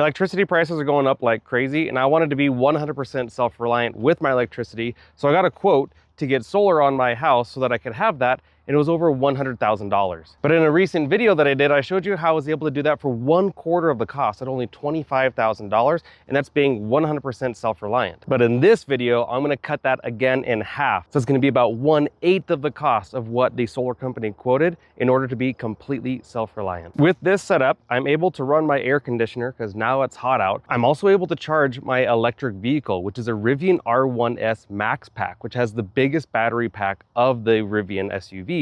Electricity prices are going up like crazy, and I wanted to be 100% self-reliant with my electricity, so I got a quote to get solar on my house so that I could have that, and it was over $100,000. But in a recent video that I did, I showed you how I was able to do that for 1/4 of the cost at only $25,000, and that's being 100% self-reliant. But in this video, I'm gonna cut that again in half. So it's gonna be about 1/8 of the cost of what the solar company quoted in order to be completely self-reliant. With this setup, I'm able to run my air conditioner because now it's hot out. I'm also able to charge my electric vehicle, which is a Rivian R1S Max Pack, which has the biggest battery pack of the Rivian SUVs.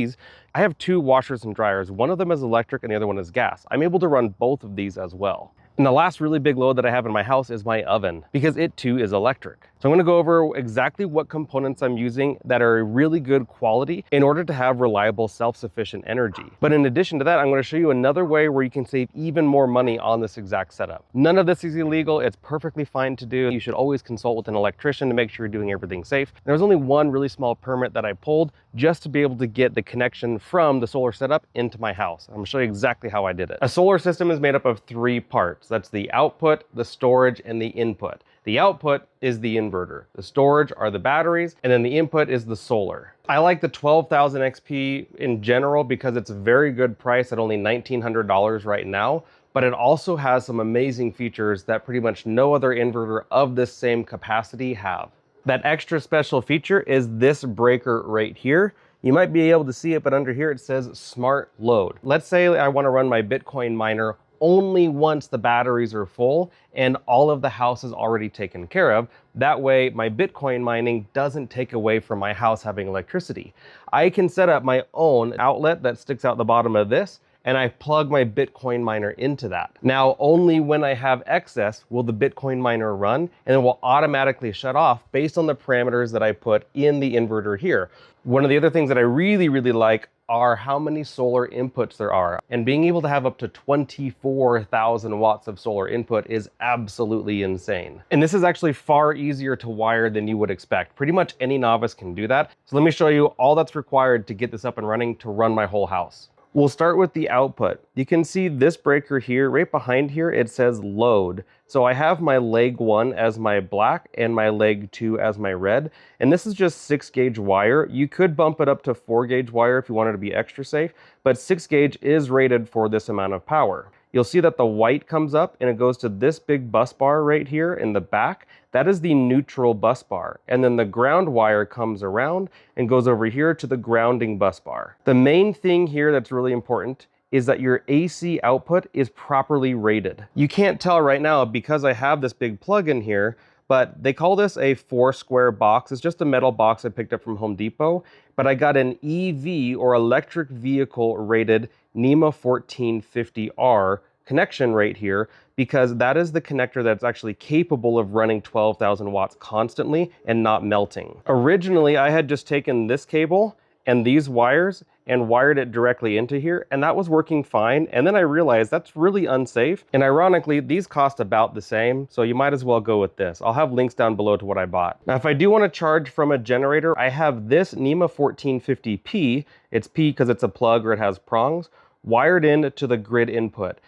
I have 2 washers and dryers. One of them is electric and the other one is gas. I'm able to run both of these as well. And the last really big load that I have in my house is my oven, because it too is electric. So I'm gonna go over exactly what components I'm using that are really good quality in order to have reliable, self-sufficient energy. But in addition to that, I'm gonna show you another way where you can save even more money on this exact setup. None of this is illegal. It's perfectly fine to do. You should always consult with an electrician to make sure you're doing everything safe. There's only one really small permit that I pulled just to be able to get the connection from the solar setup into my house. I'm gonna show you exactly how I did it. A solar system is made up of 3 parts. That's the output, the storage, and the input. The output is the inverter. The storage are the batteries, and then the input is the solar. I like the 12,000 XP in general because it's a very good price at only $1,900 right now, but it also has some amazing features that pretty much no other inverter of this same capacity have. That extra special feature is this breaker right here. You might be able to see it, but under here it says Smart Load. Let's say I want to run my Bitcoin miner only once the batteries are full and all of the house is already taken care of. That way my Bitcoin mining doesn't take away from my house having electricity. I can set up my own outlet that sticks out the bottom of this, and I plug my Bitcoin miner into that. Now, only when I have excess will the Bitcoin miner run, and it will automatically shut off based on the parameters that I put in the inverter here. One of the other things that I really like are how many solar inputs there are. And being able to have up to 24,000 watts of solar input is absolutely insane. And this is actually far easier to wire than you would expect. Pretty much any novice can do that. So let me show you all that's required to get this up and running to run my whole house. We'll start with the output. You can see this breaker here, right behind here, it says load. So I have my leg 1 as my black and my leg 2 as my red. And this is just 6-gauge wire. You could bump it up to 4-gauge wire if you wanted to be extra safe, but 6-gauge is rated for this amount of power. You'll see that the white comes up and it goes to this big bus bar right here in the back. That is the neutral bus bar. And then the ground wire comes around and goes over here to the grounding bus bar. The main thing here that's really important is that your AC output is properly rated. You can't tell right now because I have this big plug in here, but they call this a 4-square box. It's just a metal box I picked up from Home Depot, but I got an EV or electric vehicle rated NEMA 1450R connection right here, because that is the connector that's actually capable of running 12,000 watts constantly and not melting. Originally, I had just taken this cable and these wires and wired it directly into here, and that was working fine. And then I realized that's really unsafe. And ironically, these cost about the same, so you might as well go with this. I'll have links down below to what I bought. Now, if I do want to charge from a generator, I have this NEMA 1450P, it's P because it's a plug or it has prongs, wired in to the grid input.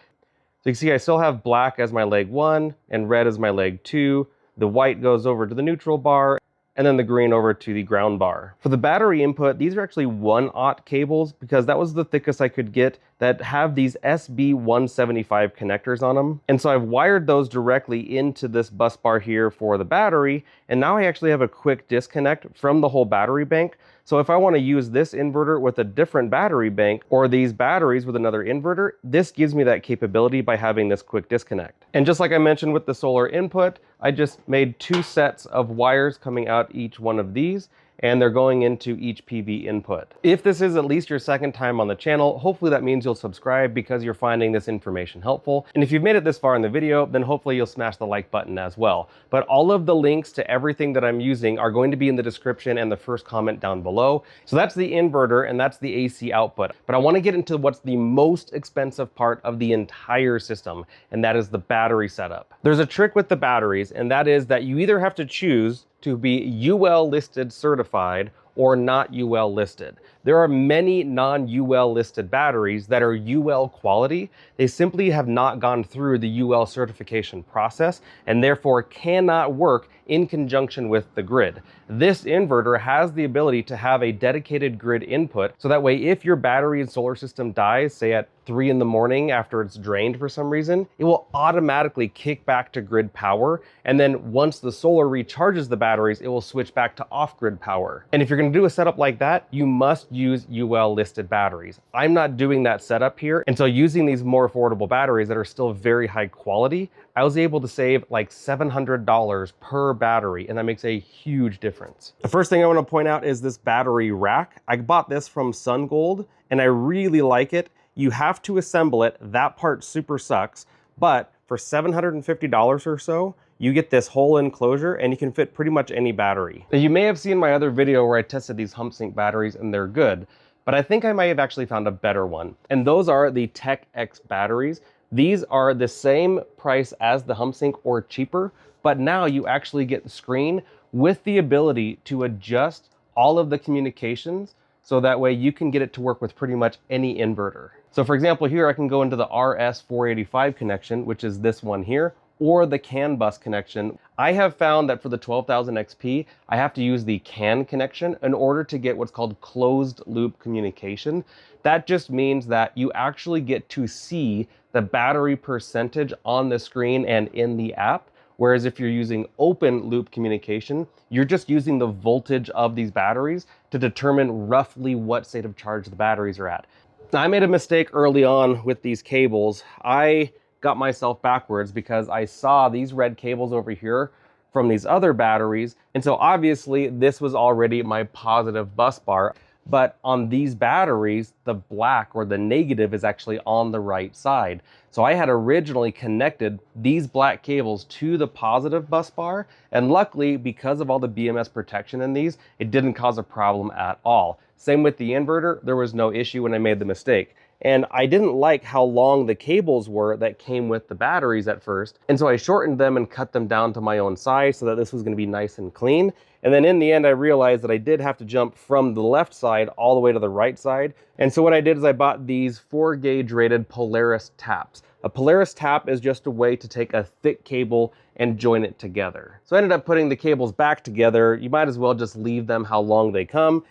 So you can see I still have black as my leg 1 and red as my leg 2. The white goes over to the neutral bar, and then the green over to the ground bar. For the battery input, these are actually 1/0 cables because that was the thickest I could get that have these SB175 connectors on them. And so I've wired those directly into this bus bar here for the battery, and now I actually have a quick disconnect from the whole battery bank. So if I want to use this inverter with a different battery bank or these batteries with another inverter, this gives me that capability by having this quick disconnect. And just like I mentioned with the solar input, I just made 2 sets of wires coming out each one of these, and they're going into each PV input. If this is at least your second time on the channel, hopefully that means you'll subscribe because you're finding this information helpful. And if you've made it this far in the video, then hopefully you'll smash the like button as well. But all of the links to everything that I'm using are going to be in the description and the first comment down below. So that's the inverter and that's the AC output. But I want to get into what's the most expensive part of the entire system, and that is the battery setup. There's a trick with the batteries, and that is that you either have to choose to be UL listed certified or not UL listed. There are many non-UL listed batteries that are UL quality. They simply have not gone through the UL certification process and therefore cannot work in conjunction with the grid. This inverter has the ability to have a dedicated grid input, so that way if your battery and solar system dies, say at 3 in the morning after it's drained for some reason, it will automatically kick back to grid power, and then once the solar recharges the batteries, it will switch back to off-grid power. And if you're going to do a setup like that, you must use UL listed batteries. I'm not doing that setup here, and so using these more affordable batteries that are still very high quality, I was able to save like $700 per battery, and that makes a huge difference. The first thing I want to point out is this battery rack. I bought this from SunGold, and I really like it. You have to assemble it. That part super sucks, but for $750 or so, you get this whole enclosure and you can fit pretty much any battery. Now, you may have seen my other video where I tested these HumpSync batteries and they're good, but I think I might have actually found a better one. And those are the TechX batteries. These are the same price as the HumpSync or cheaper, but now you actually get the screen with the ability to adjust all of the communications, so that way you can get it to work with pretty much any inverter. So for example, here I can go into the RS485 connection, which is this one here, or the CAN bus connection. I have found that for the 12,000 XP, I have to use the CAN connection in order to get what's called closed loop communication. That just means that you actually get to see the battery percentage on the screen and in the app. Whereas if you're using open loop communication, you're just using the voltage of these batteries to determine roughly what state of charge the batteries are at. Now, I made a mistake early on with these cables. I got myself backwards because I saw these red cables over here from these other batteries. And so obviously this was already my positive bus bar. But on these batteries, the black or the negative is actually on the right side. So I had originally connected these black cables to the positive bus bar, and luckily, because of all the BMS protection in these, it didn't cause a problem at all. Same with the inverter, there was no issue when I made the mistake. And I didn't like how long the cables were that came with the batteries at first. And so I shortened them and cut them down to my own size so that this was going to be nice and clean. And then in the end, I realized that I did have to jump from the left side all the way to the right side. And so what I did is I bought these 4-gauge rated Polaris taps. A Polaris tap is just a way to take a thick cable and join it together. So I ended up putting the cables back together. You might as well just leave them how long they come.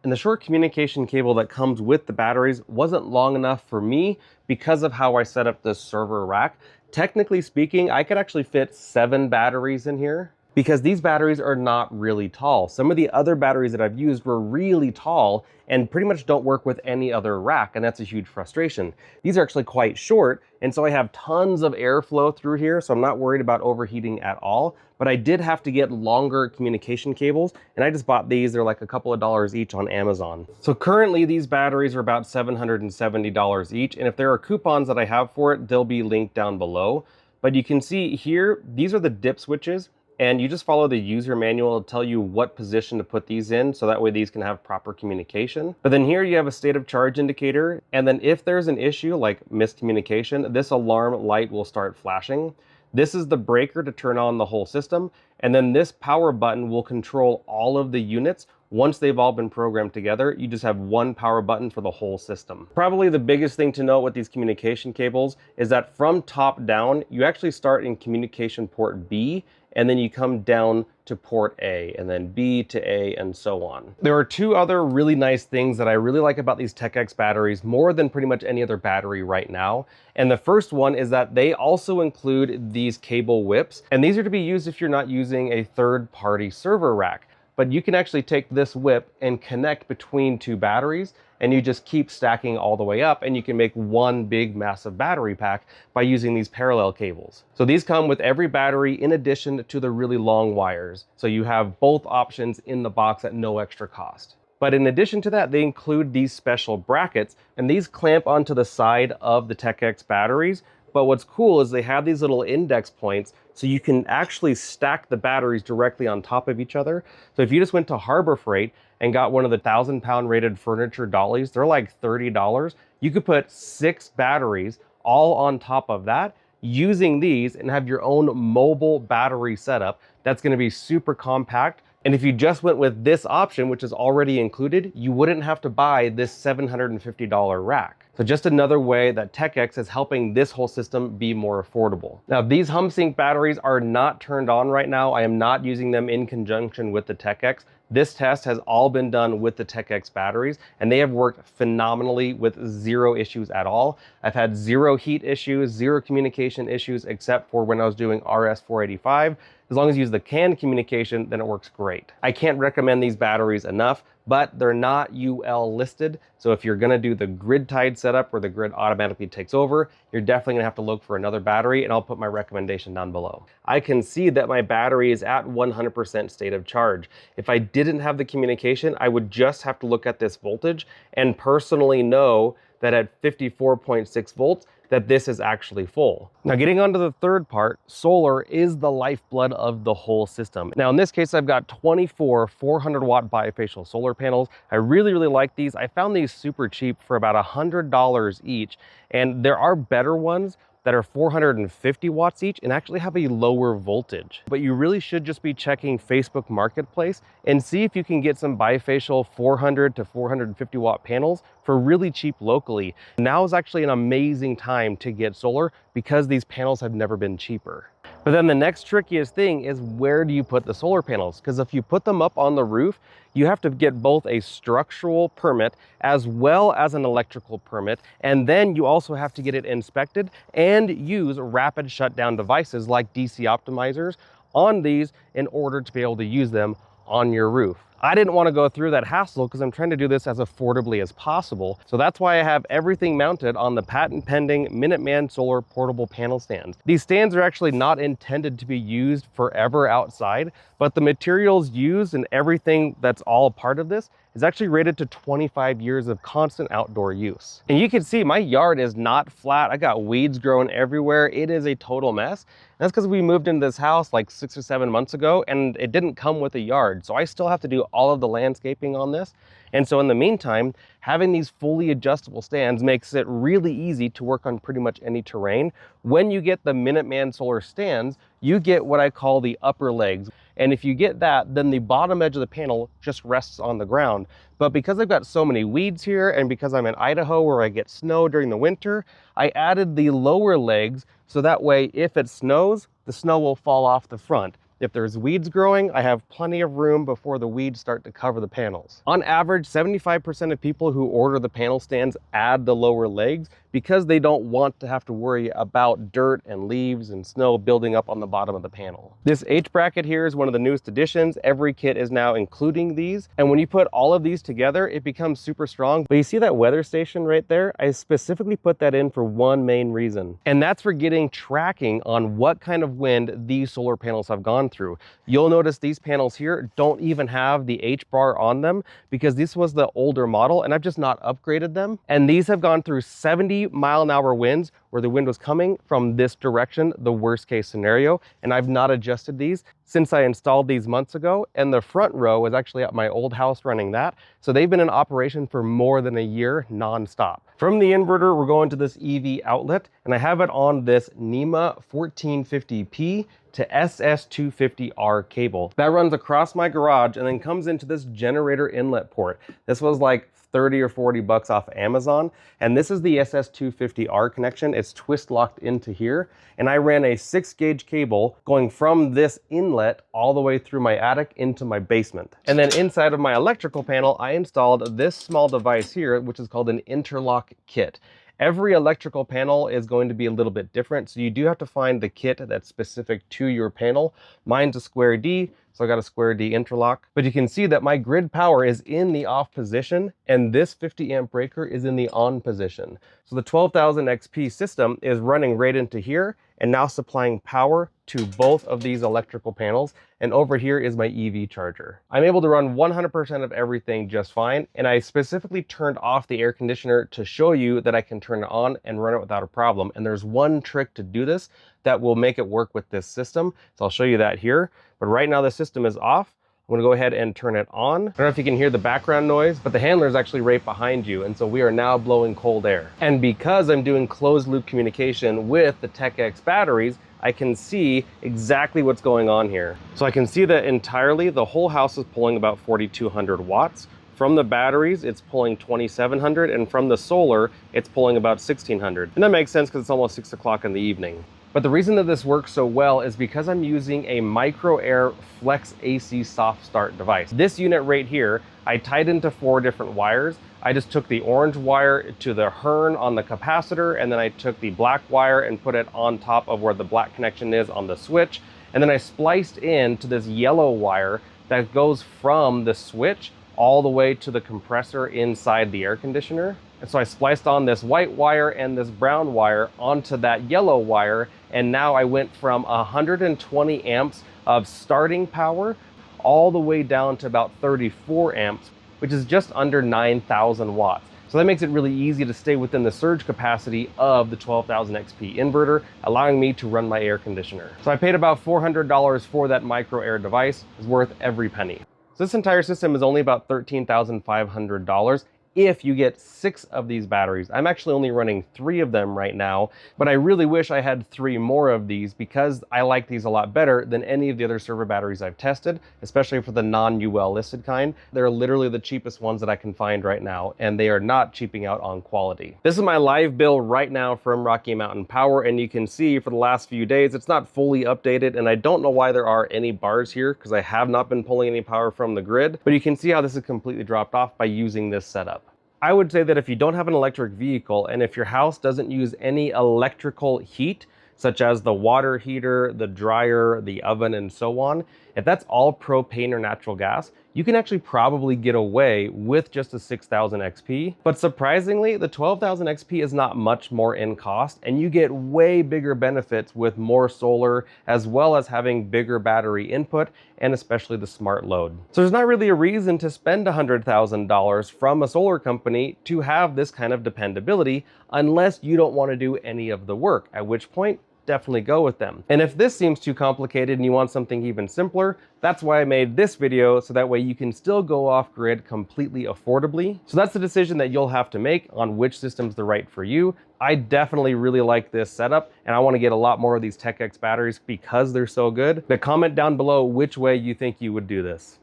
And the short communication cable that comes with the batteries wasn't long enough for me because of how I set up this server rack. Technically speaking, I could actually fit 7 batteries in here, because these batteries are not really tall. Some of the other batteries that I've used were really tall and pretty much don't work with any other rack, and that's a huge frustration. These are actually quite short, and so I have tons of airflow through here, so I'm not worried about overheating at all. But I did have to get longer communication cables, and I just bought these. They're like a couple of dollars each on Amazon. So currently these batteries are about $770 each, and if there are coupons that I have for it, they'll be linked down below. But you can see here, these are the dip switches. And you just follow the user manual to tell you what position to put these in, so that way these can have proper communication. But then here you have a state of charge indicator, and then if there's an issue like miscommunication, this alarm light will start flashing. This is the breaker to turn on the whole system, and then this power button will control all of the units. Once they've all been programmed together, you just have one power button for the whole system. Probably the biggest thing to note with these communication cables is that from top down, you actually start in communication port B, and then you come down to port A, and then B to A, and so on. There are 2 other really nice things that I really like about these TechX batteries, more than pretty much any other battery right now. And the first one is that they also include these cable whips, and these are to be used if you're not using a third-party server rack. But you can actually take this whip and connect between 2 batteries, and you just keep stacking all the way up, and you can make one big massive battery pack by using these parallel cables. So these come with every battery in addition to the really long wires. So you have both options in the box at no extra cost. But in addition to that, they include these special brackets, and these clamp onto the side of the TechX batteries. But what's cool is they have these little index points, so you can actually stack the batteries directly on top of each other. So if you just went to Harbor Freight and got one of the 1,000-pound rated furniture dollies, they're like $30. You could put 6 batteries all on top of that using these and have your own mobile battery setup that's going to be super compact And if you just went with this option, which is already included, you wouldn't have to buy this $750 rack. So just another way that TechX is helping this whole system be more affordable. Now, these HumSync batteries are not turned on right now. I am not using them in conjunction with the TechX. This test has all been done with the TechX batteries, and they have worked phenomenally with zero issues at all. I've had zero heat issues, zero communication issues, except for when I was doing RS-485. As long as you use the CAN communication, then it works great. I can't recommend these batteries enough, but they're not UL listed. So if you're gonna do the grid tied setup where the grid automatically takes over, you're definitely gonna have to look for another battery, and I'll put my recommendation down below. I can see that my battery is at 100% state of charge. If I didn't have the communication, I would just have to look at this voltage and personally know that at 54.6 volts, that this is actually full. Now, getting onto the third part, solar is the lifeblood of the whole system. Now, in this case, I've got 24 400 watt bifacial solar panels. I really like these. I found these super cheap for about $100 each, and there are better ones that are 450 watts each and actually have a lower voltage. But you really should just be checking Facebook Marketplace and see if you can get some bifacial 400 to 450 watt panels for really cheap locally. Now is actually an amazing time to get solar because these panels have never been cheaper. But then the next trickiest thing is, where do you put the solar panels? Because if you put them up on the roof, you have to get both a structural permit as well as an electrical permit. And then you also have to get it inspected and use rapid shutdown devices like DC optimizers on these in order to be able to use them on your roof. I didn't want to go through that hassle because I'm trying to do this as affordably as possible. So that's why I have everything mounted on the patent pending Minuteman Solar portable panel stands. These stands are actually not intended to be used forever outside, but the materials used and everything that's all a part of this is actually rated to 25 years of constant outdoor use. And you can see my yard is not flat. I got weeds growing everywhere. It is a total mess. And that's because we moved into this house like 6 or 7 months ago, and it didn't come with a yard. So I still have to do all of the landscaping on this. And so in the meantime, having these fully adjustable stands makes it really easy to work on pretty much any terrain. When you get the Minuteman Solar stands, you get what I call the upper legs. And if you get that, then the bottom edge of the panel just rests on the ground. But because I've got so many weeds here, and because I'm in Idaho where I get snow during the winter, I added the lower legs so that way if it snows, the snow will fall off the front. If there's weeds growing, I have plenty of room before the weeds start to cover the panels. On average, 75% of people who order the panel stands add the lower legs because they don't want to have to worry about dirt and leaves and snow building up on the bottom of the panel. This H bracket here is one of the newest additions. Every kit is now including these. And when you put all of these together, it becomes super strong. But you see that weather station right there? I specifically put that in for one main reason. And that's for getting tracking on what kind of wind these solar panels have gone through. You'll notice these panels here don't even have the H bar on them because this was the older model and I've just not upgraded them. And these have gone through 70-mile-an-hour winds where the wind was coming from this direction, the worst case scenario. And I've not adjusted these since I installed these months ago. And the front row was actually at my old house running that. So they've been in operation for more than a year nonstop. From the inverter, we're going to this EV outlet, and I have it on this NEMA 1450P to SS250R cable. That runs across my garage and then comes into this generator inlet port. This was like 30 or 40 bucks off Amazon. And this is the SS250R connection. It's twist locked into here. And I ran a 6-gauge cable going from this inlet all the way through my attic into my basement. And then inside of my electrical panel, I installed this small device here, which is called an interlock kit. Every electrical panel is going to be a little bit different, so you do have to find the kit that's specific to your panel. Mine's a square D, so I got a square D interlock. But you can see that my grid power is in the off position, and this 50 amp breaker is in the on position. So the 12,000 XP system is running right into here, and now supplying power to both of these electrical panels. And over here is my EV charger. I'm able to run 100% of everything just fine. And I specifically turned off the air conditioner to show you that I can turn it on and run it without a problem. And there's one trick to do this that will make it work with this system. So I'll show you that here. But right now the system is off. I'm gonna go ahead and turn it on. I don't know if you can hear the background noise, but the handler is actually right behind you. And so we are now blowing cold air. And because I'm doing closed loop communication with the TechX batteries, I can see exactly what's going on here. So I can see that entirely the whole house is pulling about 4,200 watts. From the batteries, it's pulling 2,700, and from the solar, it's pulling about 1,600. And that makes sense because it's almost 6 o'clock in the evening. But the reason that this works so well is because I'm using a Micro Air Flex AC soft start device. This unit right here, I tied into 4 different wires. I just took the orange wire to the Hearn on the capacitor, and then I took the black wire and put it on top of where the black connection is on the switch. And then I spliced in to this yellow wire that goes from the switch all the way to the compressor inside the air conditioner. And so I spliced on this white wire and this brown wire onto that yellow wire, and now I went from 120 amps of starting power all the way down to about 34 amps, which is just under 9,000 watts. So that makes it really easy to stay within the surge capacity of the 12,000 XP inverter, allowing me to run my air conditioner. So I paid about $400 for that Micro Air device. It's worth every penny. So this entire system is only about $13,500 if you get 6 of these batteries. I'm actually only running 3 of them right now, but I really wish I had 3 more of these because I like these a lot better than any of the other server batteries I've tested, especially for the non-UL listed kind. They're literally the cheapest ones that I can find right now, and they are not cheaping out on quality. This is my live bill right now from Rocky Mountain Power, and you can see for the last few days, it's not fully updated, and I don't know why there are any bars here because I have not been pulling any power from the grid, but you can see how this is completely dropped off by using this setup. I would say that if you don't have an electric vehicle and if your house doesn't use any electrical heat, such as the water heater, the dryer, the oven, and so on, if that's all propane or natural gas, you can actually probably get away with just a 6,000 XP. But surprisingly, the 12,000 XP is not much more in cost, and you get way bigger benefits with more solar, as well as having bigger battery input, and especially the smart load. So there's not really a reason to spend $100,000 from a solar company to have this kind of dependability, unless you don't want to do any of the work, at which point, definitely go with them. And if this seems too complicated and you want something even simpler, that's why I made this video, so that way you can still go off grid completely affordably. So that's the decision that you'll have to make on which system's the right for you. I definitely really like this setup, and I want to get a lot more of these TechX batteries because they're so good. But comment down below which way you think you would do this.